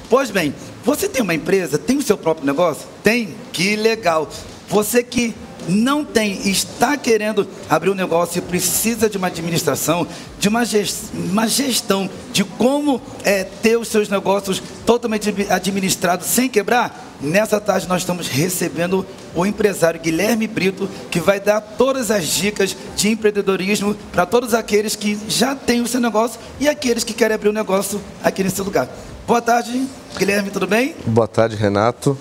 Pois bem, você tem uma empresa, tem o seu próprio negócio? Tem? Que legal. Você que não tem, está querendo abrir um negócio e precisa de uma administração, de uma gestão de como ter os seus negócios totalmente administrados sem quebrar, nessa tarde nós estamos recebendo o empresário Guilherme Brito, que vai dar todas as dicas de empreendedorismo para todos aqueles que já têm o seu negócio e aqueles que querem abrir um negócio aqui nesse lugar. Boa tarde, Guilherme, tudo bem? Boa tarde, Renato.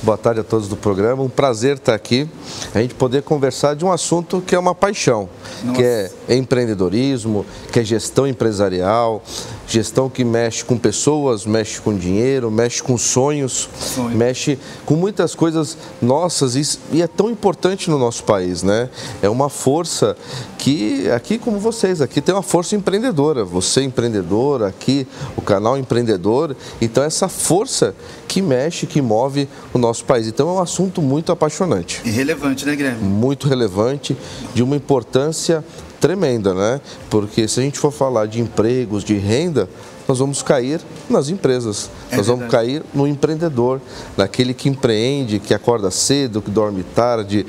Boa tarde a todos do programa. Um prazer estar aqui, a gente poder conversar de um assunto que é uma paixão, que é empreendedorismo, que é gestão empresarial, gestão que mexe com pessoas, mexe com dinheiro, mexe com sonhos, mexe com muitas coisas nossas e é tão importante no nosso país, né? É uma força que, aqui como vocês, aqui tem uma força empreendedora, você empreendedor, aqui o canal empreendedor, então essa força que mexe, que move o nosso país. Então é um assunto muito apaixonante. E relevante, né, Guilherme? Muito relevante, de uma importância tremenda, né? Porque se a gente for falar de empregos, de renda, nós vamos cair nas empresas, nós vamos cair no empreendedor, naquele que empreende, que acorda cedo, que dorme tarde,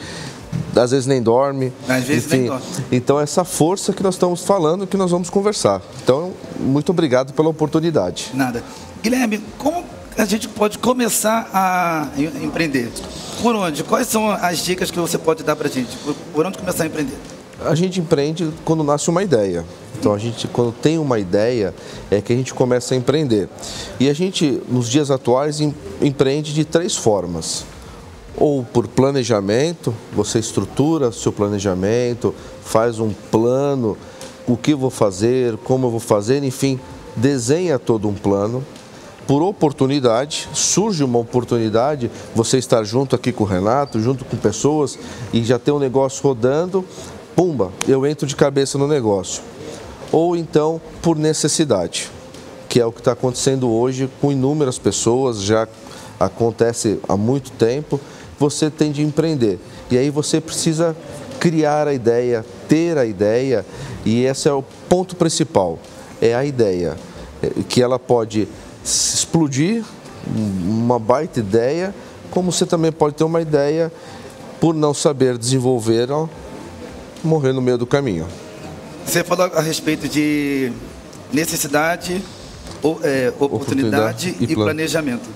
às vezes nem dorme. Às vezes nem dorme. Então essa força que nós estamos falando, que nós vamos conversar. Então, muito obrigado pela oportunidade. Nada. Guilherme, como a gente pode começar a empreender? Por onde? Quais são as dicas que você pode dar para a gente? Por onde começar a empreender? A gente empreende quando nasce uma ideia. Então, a gente, quando tem uma ideia, é que a gente começa a empreender. E a gente, nos dias atuais, empreende de 3 formas. Ou por planejamento, você estrutura seu planejamento, faz um plano, o que eu vou fazer, como eu vou fazer, enfim, desenha todo um plano. Por oportunidade, surge uma oportunidade, você estar junto aqui com o Renato, junto com pessoas e já ter um negócio rodando, pumba, eu entro de cabeça no negócio. Ou então por necessidade, que é o que está acontecendo hoje com inúmeras pessoas, já acontece há muito tempo, você tem de empreender. E aí você precisa criar a ideia, ter a ideia, e esse é o ponto principal, é a ideia, que ela pode explodir, uma baita ideia, como você também pode ter uma ideia, por não saber desenvolver, morrer no meio do caminho. Você falou a respeito de necessidade, oportunidade e planejamento.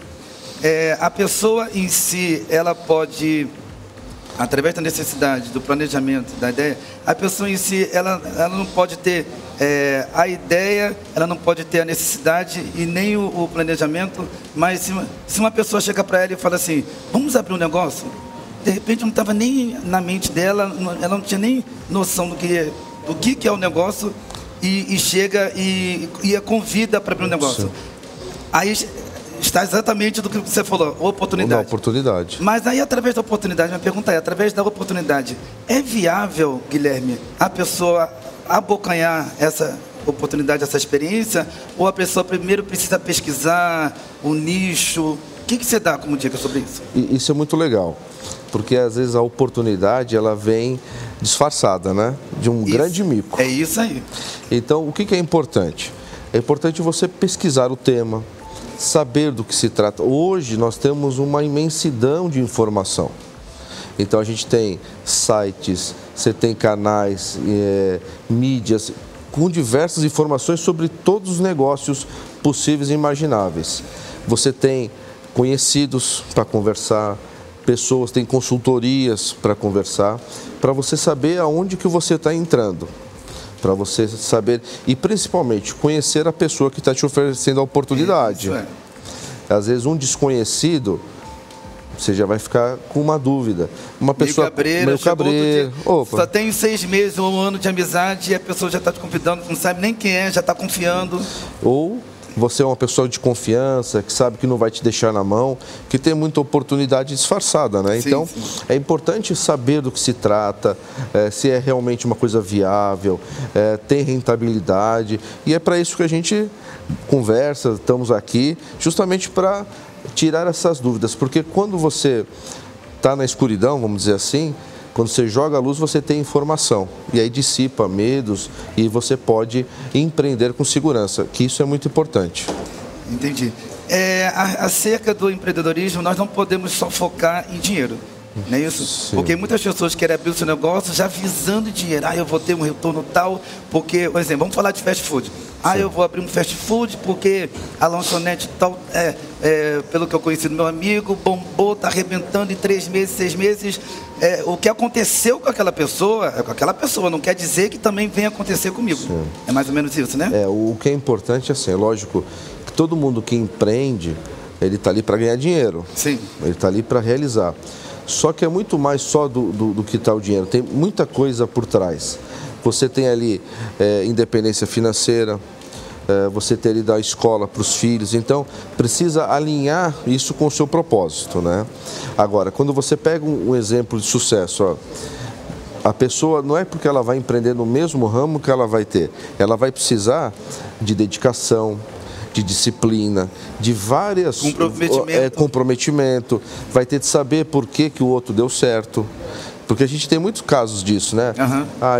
A pessoa em si, ela pode, através da necessidade, do planejamento, da ideia, a pessoa em si, ela não pode ter a ideia, ela não pode ter a necessidade e nem o planejamento, mas se uma pessoa chega para ela e fala assim, vamos abrir um negócio, de repente não estava nem na mente dela, ela não tinha nem noção do que é o negócio e chega e a convida para abrir um negócio. Sim. Aí está exatamente do que você falou, oportunidade. Uma oportunidade. Mas aí, através da oportunidade, minha pergunta é, através da oportunidade, é viável, Guilherme, a pessoa abocanhar essa oportunidade, essa experiência, ou a pessoa primeiro precisa pesquisar o nicho? O que você dá como dica sobre isso? Isso é muito legal, porque às vezes a oportunidade, ela vem disfarçada, né? De um grande mico. É isso aí. Então, o que é importante? É importante você pesquisar o tema, saber do que se trata. Hoje nós temos uma imensidão de informação. Então a gente tem sites, você tem canais, mídias, com diversas informações sobre todos os negócios possíveis e imagináveis. Você tem conhecidos para conversar, pessoas, tem consultorias para conversar, para você saber aonde que você está entrando. Para você saber e principalmente conhecer a pessoa que está te oferecendo a oportunidade. Isso é. Às vezes um desconhecido, você já vai ficar com uma dúvida. Uma pessoa meio cabreiro. Só tem 6 meses ou 1 ano de amizade e a pessoa já está te convidando, não sabe nem quem é, já está confiando. Ou você é uma pessoa de confiança, que sabe que não vai te deixar na mão, que tem muita oportunidade disfarçada, né? Sim, então, sim. É importante saber do que se trata, se é realmente uma coisa viável, tem rentabilidade. E é para isso que a gente conversa, estamos aqui, justamente para tirar essas dúvidas. Porque quando você está na escuridão, vamos dizer assim, quando você joga a luz, você tem informação. E aí dissipa medos e você pode empreender com segurança, que isso é muito importante. Entendi. Acerca do empreendedorismo, nós não podemos só focar em dinheiro. Não é isso? Sim. Porque muitas pessoas querem abrir o seu negócio já visando dinheiro. Eu vou ter um retorno tal, porque, por exemplo, vamos falar de fast food. Eu vou abrir um fast food porque a lanchonete tal, pelo que eu conheci do meu amigo, bombou, está arrebentando em 3 meses, 6 meses. O que aconteceu com aquela pessoa, não quer dizer que também venha acontecer comigo. Sim. É mais ou menos isso, né? O que é importante, assim, é lógico que todo mundo que empreende, ele está ali para ganhar dinheiro. Sim. Ele está ali para realizar. Só que é muito mais só do que está o dinheiro, tem muita coisa por trás. Você tem ali independência financeira, você tem ali da escola para os filhos, então precisa alinhar isso com o seu propósito, né? Agora, quando você pega um exemplo de sucesso, a pessoa não é porque ela vai empreender no mesmo ramo que ela vai ter, ela vai precisar de dedicação, de disciplina, de várias... Comprometimento. Vai ter de saber por que o outro deu certo. Porque a gente tem muitos casos disso, né?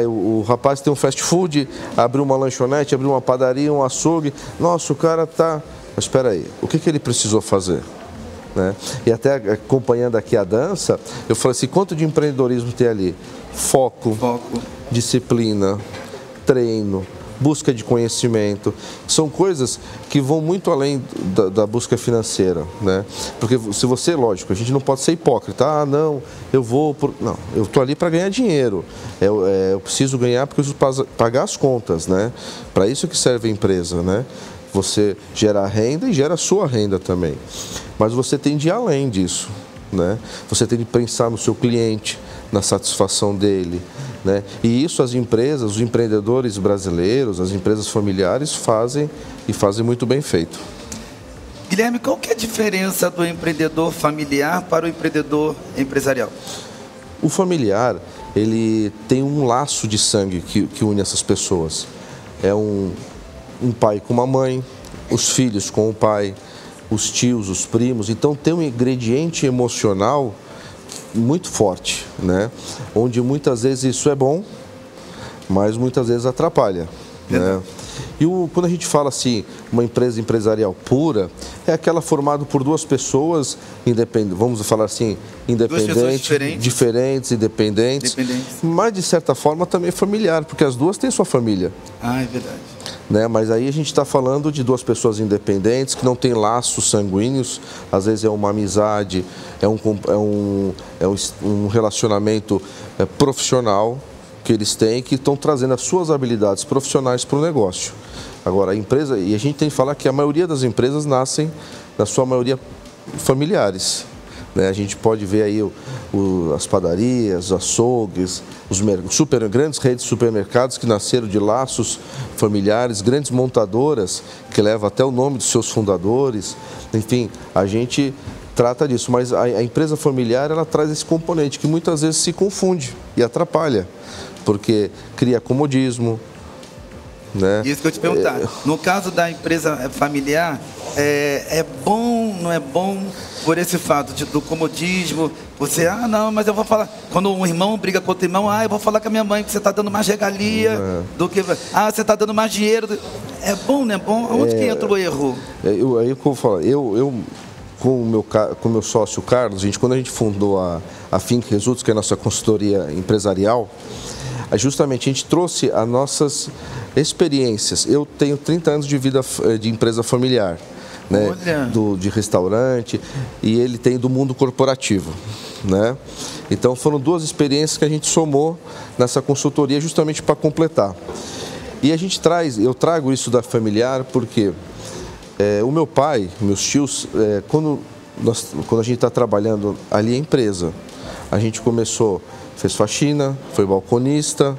O rapaz tem um fast food, abriu uma lanchonete, abriu uma padaria, um açougue. Nossa, o cara tá... Mas espera aí, o que ele precisou fazer? Né? E até acompanhando aqui a dança, eu falei assim, quanto de empreendedorismo tem ali? Foco. Disciplina, treino, busca de conhecimento, são coisas que vão muito além da busca financeira, né? Porque se você, lógico, a gente não pode ser hipócrita, não, não, eu estou ali para ganhar dinheiro, eu preciso ganhar porque eu preciso pagar as contas, né? Para isso que serve a empresa, né? Você gera renda e gera a sua renda também, mas você tem de ir além disso, né? Você tem de pensar no seu cliente, na satisfação dele, né? E isso as empresas, os empreendedores brasileiros, as empresas familiares fazem e fazem muito bem feito. Guilherme, qual que é a diferença do empreendedor familiar para o empreendedor empresarial? O familiar, ele tem um laço de sangue que une essas pessoas. É um pai com uma mãe, os filhos com o pai, os tios, os primos. Então tem um ingrediente emocional muito forte, né? Onde muitas vezes isso é bom, mas muitas vezes atrapalha, né? E quando a gente fala assim, uma empresa empresarial pura, é aquela formada por duas pessoas independentes, vamos falar assim, independentes, diferentes, independentes, mas de certa forma também familiar, porque as duas têm sua família. É verdade. Né? Mas aí a gente está falando de duas pessoas independentes que não têm laços sanguíneos, às vezes é uma amizade, é um relacionamento profissional que eles têm, que estão trazendo as suas habilidades profissionais para o negócio. Agora, a empresa, e a gente tem que falar que a maioria das empresas nascem, na sua maioria, familiares. Né? A gente pode ver aí as padarias, os açougues, grandes redes de supermercados que nasceram de laços familiares, grandes montadoras que levam até o nome dos seus fundadores. Enfim, a gente trata disso, mas a empresa familiar, ela traz esse componente que muitas vezes se confunde e atrapalha, porque cria comodismo, né? Isso que eu te perguntar. No caso da empresa familiar, é bom, não é bom por esse fato do comodismo? Você, não, mas eu vou falar. Quando um irmão briga com outro irmão, eu vou falar com a minha mãe que você está dando mais regalia do que. Você está dando mais dinheiro. É bom, não é bom? Onde que entra o erro? Aí eu vou falar, com o meu sócio Carlos, quando a gente fundou a Think Results, que é a nossa consultoria empresarial, justamente a gente trouxe as nossas experiências. Eu tenho 30 anos de vida de empresa familiar, né? De restaurante, e ele tem do mundo corporativo, né? Então foram duas experiências que a gente somou nessa consultoria justamente para completar. E eu trago isso da familiar porque o meu pai, meus tios, quando a gente está trabalhando ali, a empresa, a gente começou, fez faxina, foi balconista,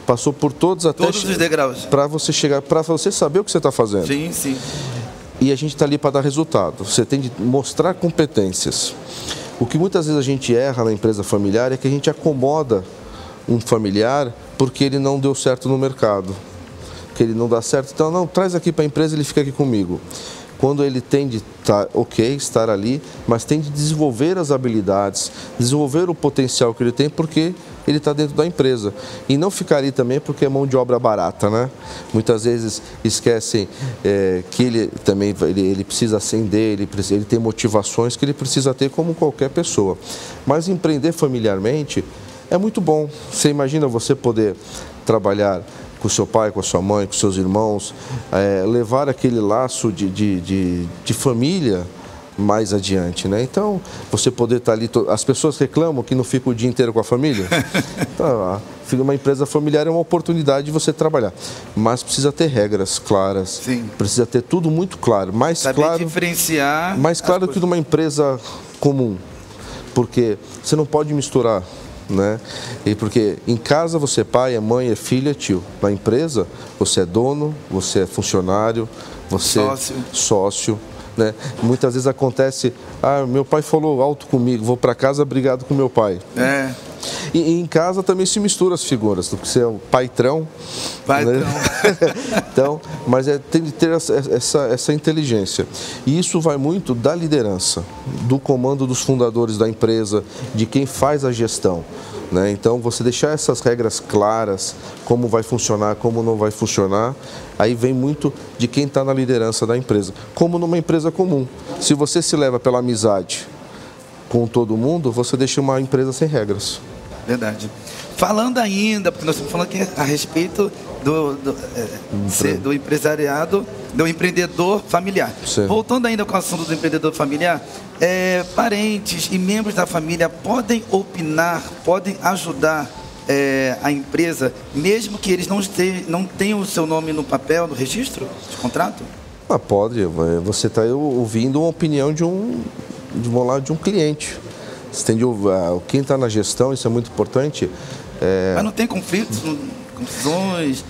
passou por todos os degraus para você chegar, para você saber o que você está fazendo. Sim, sim. E a gente está ali para dar resultado. Você tem de mostrar competências. O que muitas vezes a gente erra na empresa familiar é que a gente acomoda um familiar porque ele não deu certo no mercado, que ele não dá certo, então não, traz aqui para a empresa, ele fica aqui comigo. Quando ele tem de estar ali, mas tem de desenvolver as habilidades, desenvolver o potencial que ele tem, porque ele está dentro da empresa. E não ficar ali também porque é mão de obra barata, né? Muitas vezes esquecem que ele também ele precisa ascender, ele tem motivações que ele precisa ter como qualquer pessoa. Mas empreender familiarmente é muito bom. Você imagina você poder trabalhar com seu pai, com a sua mãe, com seus irmãos, levar aquele laço de família mais adiante, né? Então, você poder estar ali... As pessoas reclamam que não fica o dia inteiro com a família. Então, uma empresa familiar é uma oportunidade de você trabalhar. Mas precisa ter regras claras. Sim. Precisa ter tudo muito claro. Mais saber claro, diferenciar. mais claro que numa empresa comum. Porque você não pode misturar, né? E porque em casa você é pai, é mãe, é filho, é tio. Na empresa você é dono, você é funcionário, você é sócio. Né? Muitas vezes acontece, meu pai falou alto comigo, vou para casa brigado com meu pai. E em casa também se misturam as figuras, porque você é o paitrão. Né? Então, mas tem de ter essa inteligência. E isso vai muito da liderança, do comando dos fundadores da empresa, de quem faz a gestão. Né? Então, você deixar essas regras claras, como vai funcionar, como não vai funcionar, aí vem muito de quem está na liderança da empresa. Como numa empresa comum. Se você se leva pela amizade com todo mundo, você deixa uma empresa sem regras. Verdade. Falando ainda, porque nós estamos falando aqui a respeito do empresariado, do empreendedor familiar. Sim. Voltando ainda com o assunto do empreendedor familiar, parentes e membros da família podem opinar, podem ajudar a empresa, mesmo que eles não tenham o seu nome no papel, no registro de contrato? Pode. Você está ouvindo uma opinião de um cliente. Você tem de ouvir, quem está na gestão, isso é muito importante. Mas não tem conflitos, confusões?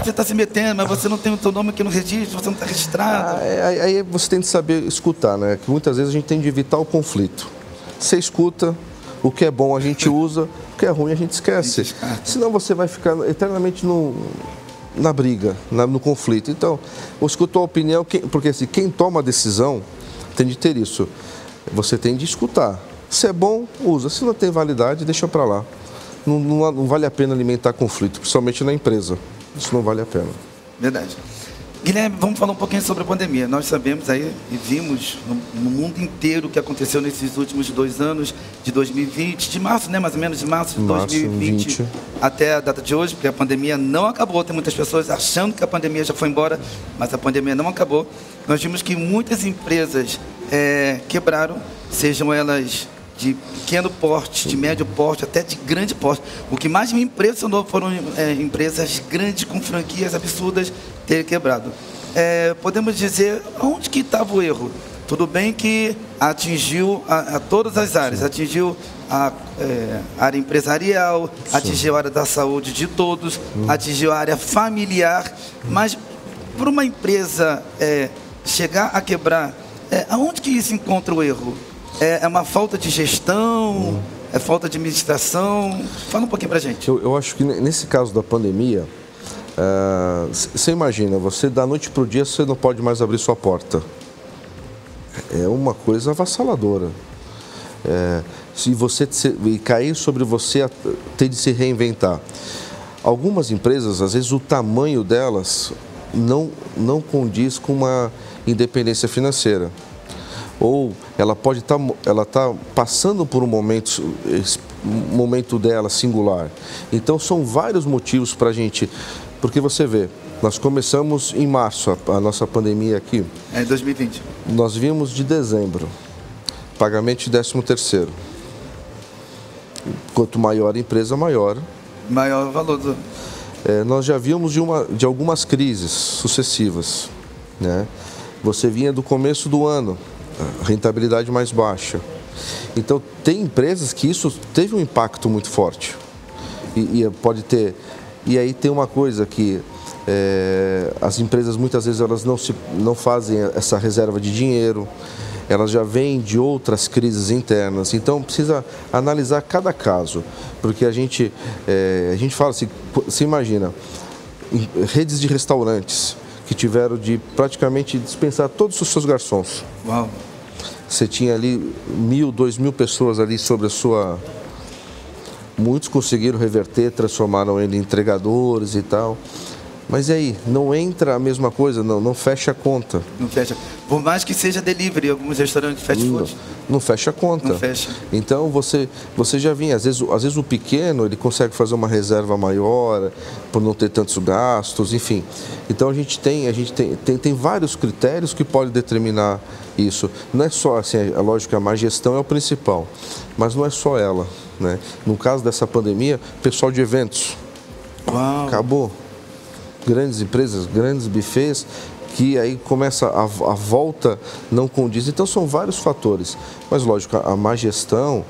Você está se metendo, mas você não tem o seu nome aqui no registro, você não está registrado. Aí você tem de saber escutar, né? Que muitas vezes a gente tem de evitar o conflito. Você escuta, o que é bom a gente usa, o que é ruim a gente esquece. Senão você vai ficar eternamente na briga, no conflito. Então, eu escuto a opinião, porque assim, quem toma a decisão tem de ter isso. Você tem de escutar. Se é bom, usa. Se não tem validade, deixa para lá. Não vale a pena alimentar conflito, principalmente na empresa. Isso não vale a pena. Verdade. Guilherme, vamos falar um pouquinho sobre a pandemia. Nós sabemos aí e vimos no mundo inteiro o que aconteceu nesses últimos 2 anos, de 2020, de março, né? Mais ou menos de março de 2020 até a data de hoje, porque a pandemia não acabou. Tem muitas pessoas achando que a pandemia já foi embora, mas a pandemia não acabou. Nós vimos que muitas empresas quebraram, sejam elas de pequeno porte, de médio porte, até de grande porte. O que mais me impressionou foram empresas grandes, com franquias absurdas, terem quebrado. Podemos dizer, onde que estava o erro? Tudo bem que atingiu a todas as áreas, atingiu a área empresarial, atingiu a área da saúde de todos, atingiu a área familiar, mas para uma empresa chegar a quebrar, aonde que se encontra o erro? É uma falta de gestão? É falta de administração? Fala um pouquinho pra gente. Eu acho que nesse caso da pandemia, você imagina, você da noite pro dia você não pode mais abrir sua porta. É uma coisa avassaladora. Se você cair sobre você, ter de se reinventar. Algumas empresas, às vezes o tamanho delas não condiz com uma independência financeira. Ou ela pode estar passando por um momento dela singular. Então são vários motivos para a gente, porque você vê, nós começamos em março a nossa pandemia aqui. 2020. Nós vimos de dezembro, pagamento de 13º. Quanto maior a empresa, maior o valor. Nós já víamos de algumas crises sucessivas, né? Você vinha do começo do ano, rentabilidade mais baixa. Então, tem empresas que isso teve um impacto muito forte. E pode ter... E aí tem uma coisa que as empresas, muitas vezes, elas não fazem essa reserva de dinheiro, elas já vêm de outras crises internas. Então, precisa analisar cada caso. Porque a gente fala assim, você imagina, redes de restaurantes que tiveram de praticamente dispensar todos os seus garçons. Uau! Você tinha ali 1.000, 2.000 pessoas ali sobre a sua... muitos conseguiram reverter, transformaram ele em entregadores e tal. Mas e aí, não entra a mesma coisa, não fecha a conta. Não fecha. Por mais que seja delivery, alguns restaurantes fast food. Não fecha a conta. Não fecha. Então você já vinha, às vezes o pequeno ele consegue fazer uma reserva maior, por não ter tantos gastos, enfim. Então a gente tem vários critérios que podem determinar isso. Não é só assim, é lógico que a má gestão é o principal, mas não é só ela, né? No caso dessa pandemia, pessoal de eventos. Uau. Acabou. Grandes empresas, grandes buffets, que aí começa a volta não condiz. Então são vários fatores, mas lógico, a má gestão,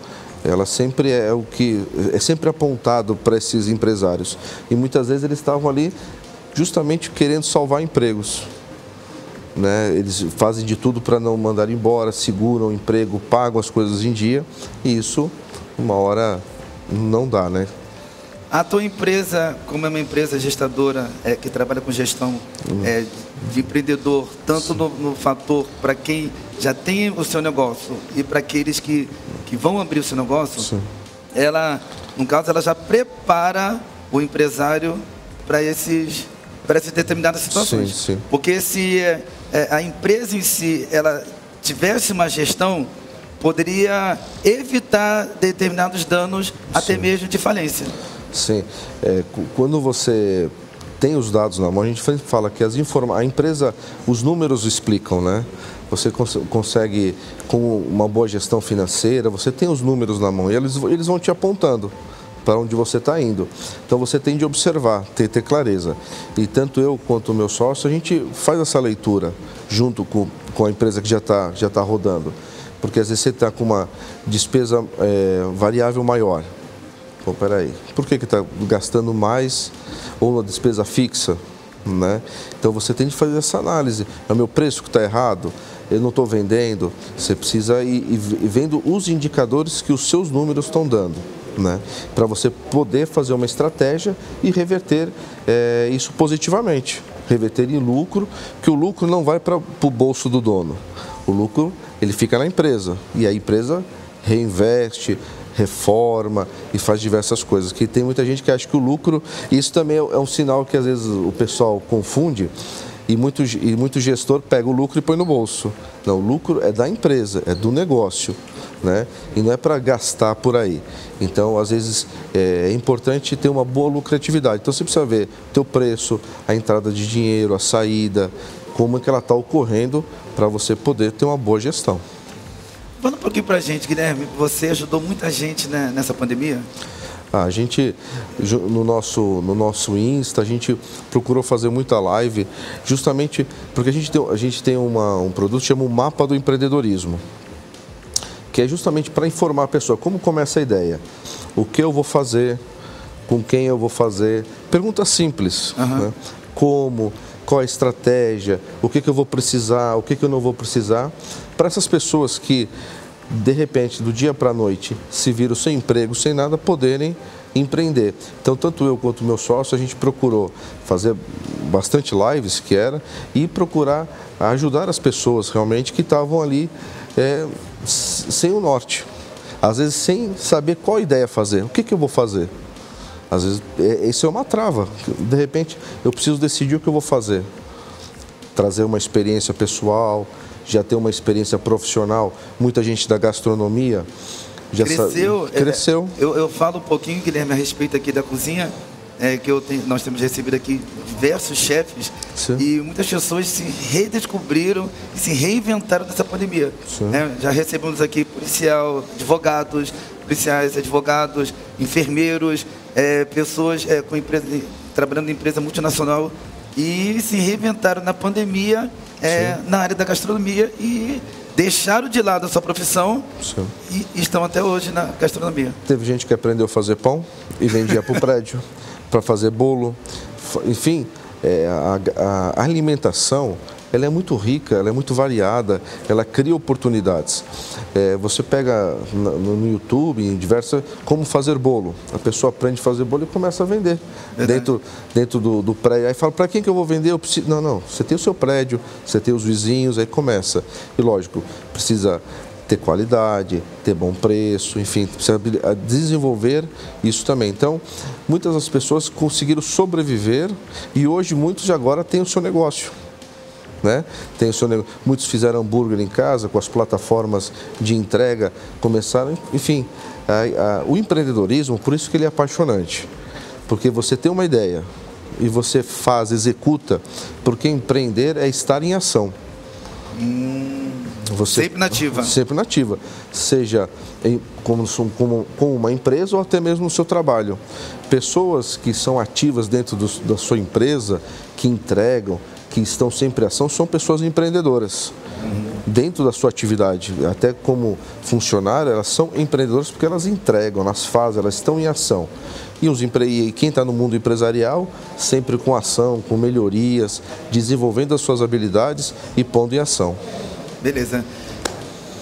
ela sempre é o que é sempre apontado para esses empresários, e muitas vezes eles estavam ali justamente querendo salvar empregos, né? Eles fazem de tudo para não mandar embora, seguram o emprego, pagam as coisas em dia, e isso uma hora não dá, né? A tua empresa, como é uma empresa gestadora, que trabalha com gestão de empreendedor, tanto no fator para quem já tem o seu negócio e para aqueles que vão abrir o seu negócio, sim, ela, no caso, ela já prepara o empresário para essas determinadas situações. Sim, sim. Porque se a empresa em si ela tivesse uma gestão, poderia evitar determinados danos, até sim, mesmo de falência. Sim, quando você tem os dados na mão, a gente fala que a empresa, os números explicam, né? Você consegue, com uma boa gestão financeira, você tem os números na mão e eles vão te apontando para onde você está indo. Então você tem de observar, ter clareza. E tanto eu quanto o meu sócio, a gente faz essa leitura junto com a empresa que já tá rodando. Porque às vezes você está com uma despesa variável maior. Pô, peraí, por que está gastando mais ou uma despesa fixa, né? Então você tem de fazer essa análise. É o meu preço que está errado? Eu não estou vendendo? Você precisa ir vendo os indicadores que os seus números estão dando, né? Para você poder fazer uma estratégia e reverter isso positivamente. Reverter em lucro, que o lucro não vai para o bolso do dono. O lucro, ele fica na empresa e a empresa reinveste, reforma e faz diversas coisas. Que tem muita gente que acha que o lucro, isso também é um sinal que às vezes o pessoal confunde e muito gestor pega o lucro e põe no bolso. Não, o lucro é da empresa, é do negócio, né? E não é para gastar por aí. Então, às vezes, é importante ter uma boa lucratividade. Então, você precisa ver o teu preço, a entrada de dinheiro, a saída, como é que ela está ocorrendo para você poder ter uma boa gestão. Fala um pouquinho para a gente, Guilherme, você ajudou muita gente, né, nessa pandemia? A gente, no nosso Insta, a gente procurou fazer muita live, justamente porque a gente tem um produto que chama o Mapa do Empreendedorismo, que é justamente para informar a pessoa como começa a ideia, o que eu vou fazer, com quem eu vou fazer, perguntas simples, né? Como, qual a estratégia, o que eu vou precisar, o que eu não vou precisar, para essas pessoas que, de repente, do dia para a noite, se viram sem emprego, sem nada, poderem empreender. Então, tanto eu quanto o meu sócio, a gente procurou fazer bastante lives, e procurar ajudar as pessoas realmente que estavam ali sem o norte. Às vezes, sem saber qual ideia fazer, o que eu vou fazer. Às vezes, isso é uma trava. De repente, eu preciso decidir o que eu vou fazer. Trazer uma experiência pessoal, já ter uma experiência profissional. Muita gente da gastronomia já cresceu. Eu falo um pouquinho, Guilherme, a respeito aqui da cozinha, nós temos recebido aqui diversos chefes. Sim. E muitas pessoas se redescobriram e se reinventaram nessa pandemia. Já recebemos aqui policiais, advogados, enfermeiros, pessoas trabalhando em empresa multinacional e se reinventaram na pandemia na área da gastronomia e deixaram de lado a sua profissão. Sim. E estão até hoje na gastronomia. Teve gente que aprendeu a fazer pão e vendia para o prédio, para fazer bolo. Enfim, a alimentação, ela é muito rica, ela é muito variada, ela cria oportunidades. Você pega no YouTube, em diversas, como fazer bolo. A pessoa aprende a fazer bolo e começa a vender dentro do prédio. Aí fala, para quem que eu vou vender? Eu preciso... Não, você tem o seu prédio, você tem os vizinhos, aí começa. E lógico, precisa ter qualidade, ter bom preço, enfim, precisa desenvolver isso também. Então, muitas das pessoas conseguiram sobreviver e hoje muitos de agora têm o seu negócio. Né? Muitos fizeram hambúrguer em casa com as plataformas de entrega, começaram, enfim, o empreendedorismo, por isso que ele é apaixonante, porque você tem uma ideia e você executa, porque empreender é estar em ação. Sempre nativa. Sempre nativa, seja como uma empresa ou até mesmo no seu trabalho. Pessoas que são ativas dentro da sua empresa, que entregam, que estão sempre em ação, são pessoas empreendedoras. Dentro da sua atividade, até como funcionário, elas são empreendedoras porque elas entregam, elas fazem, elas estão em ação. E quem está no mundo empresarial, sempre com ação, com melhorias, desenvolvendo as suas habilidades e pondo em ação. Beleza.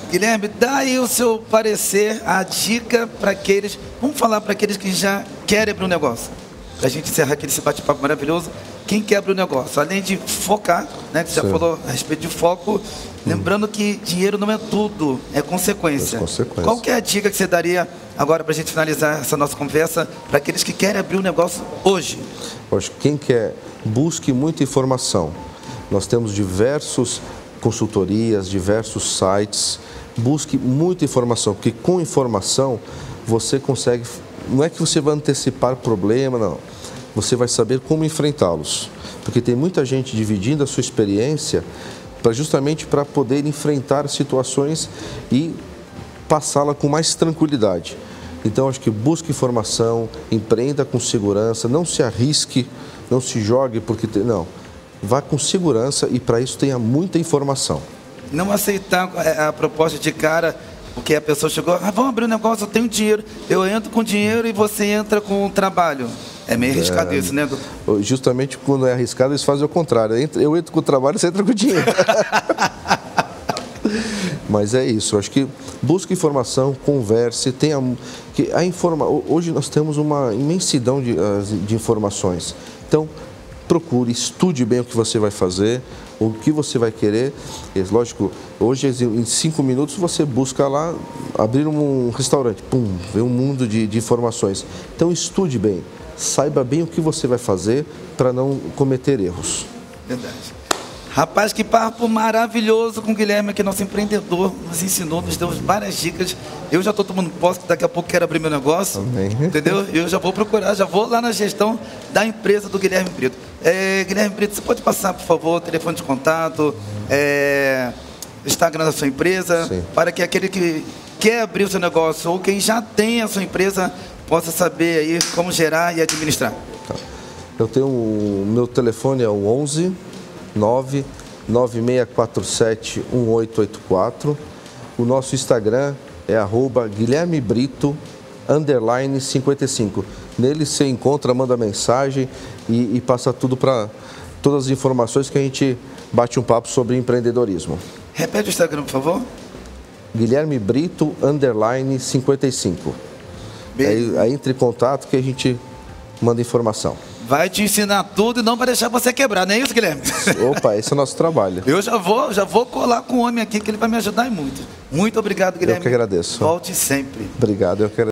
Guilherme, dá aí o seu parecer, a dica para aqueles... Vamos falar para aqueles que já querem abrir um negócio. Para a gente encerrar aqui esse bate-papo maravilhoso. Quem quer abrir um negócio, além de focar, né, que você já falou a respeito de foco, lembrando que dinheiro não é tudo, é consequência. Qual que é a dica que você daria agora para a gente finalizar essa nossa conversa para aqueles que querem abrir um negócio hoje? Hoje, quem quer, busque muita informação. Nós temos diversos consultorias, diversos sites. Busque muita informação, porque com informação você consegue... Não é que você vai antecipar problema, não. Você vai saber como enfrentá-los. Porque tem muita gente dividindo a sua experiência justamente para poder enfrentar situações e passá-la com mais tranquilidade. Então, acho que busque informação, empreenda com segurança, não se arrisque, não se jogue, porque... Não, vá com segurança e para isso tenha muita informação. Não aceitar a proposta de cara... Porque a pessoa chegou, vamos abrir um negócio, eu tenho dinheiro, eu entro com dinheiro e você entra com o trabalho. É meio arriscado isso, né? Justamente quando é arriscado, eles fazem o contrário. Eu entro com o trabalho, você entra com o dinheiro. Mas é isso, eu acho que busque informação, converse, hoje nós temos uma imensidão de informações. Então, procure, estude bem o que você vai fazer, o que você vai querer. Lógico, hoje em 5 minutos você busca lá abrir um restaurante, vê um mundo de informações. Então estude bem, saiba bem o que você vai fazer para não cometer erros. Verdade. Rapaz, que papo maravilhoso com o Guilherme, que é nosso empreendedor, nos ensinou, nos deu várias dicas. Eu já estou tomando posse, daqui a pouco quero abrir meu negócio, entendeu? Eu já vou procurar, já vou lá na gestão da empresa do Guilherme Brito. Guilherme Brito, você pode passar, por favor, o telefone de contato, Instagram da sua empresa, sim, para que aquele que quer abrir o seu negócio ou quem já tem a sua empresa possa saber aí como gerar e administrar. Tá. Eu tenho meu telefone é o 11 99647 1884. O nosso Instagram é @GuilhermeBrito_55. Nele você encontra, manda mensagem e passa todas as informações que a gente bate um papo sobre empreendedorismo. Repete o Instagram, por favor. Guilherme Brito_55. Aí entre em contato que a gente manda informação. Vai te ensinar tudo e não vai deixar você quebrar, não é isso, Guilherme? Opa, esse é o nosso trabalho. Eu já vou colar com o homem aqui, que ele vai me ajudar muito. Muito obrigado, Guilherme. Eu que agradeço. Volte sempre. Obrigado, eu que agradeço.